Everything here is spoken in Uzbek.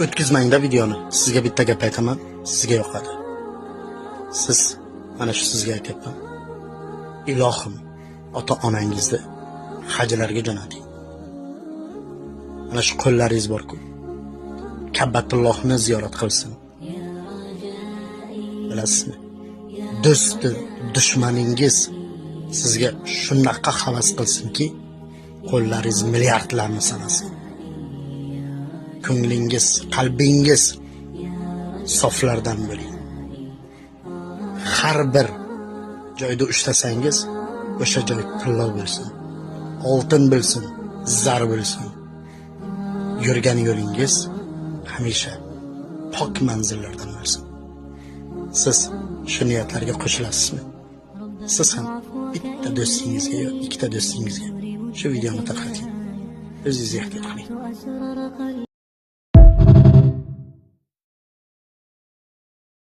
O'tkazmangda videoni. Sizga bitta gap aytaman, sizga yoqadi. Siz mana shu sizga aytyapman. Ilohim, ota-onangizni hajlarga jo'nating. Mana shu qo'llaringiz bor-ku. Ka'batullohni ziyorat qilsin. Bilasizmi? Do'sti, dushmaningiz sizga shunaqa havas qilsinki, qo'llaringiz milliardlarni sanasin. Ko'nglingiz, qalbingiz soflardan bo'ling. Har bir joyda ushlasangiz, o'sha joy tilla bo'lsin. Oltin bo'lsin, zar bo'lsin. Yurgan yo'lingiz hamisha pok manzillardan bo'lsin. Siz shu niyatlarga qo'shilasizmi? Siz ham bitta do'stingizga yo ikkita do'stingizga shu videoni tarqating. O'zingizga ehtiyot qiling.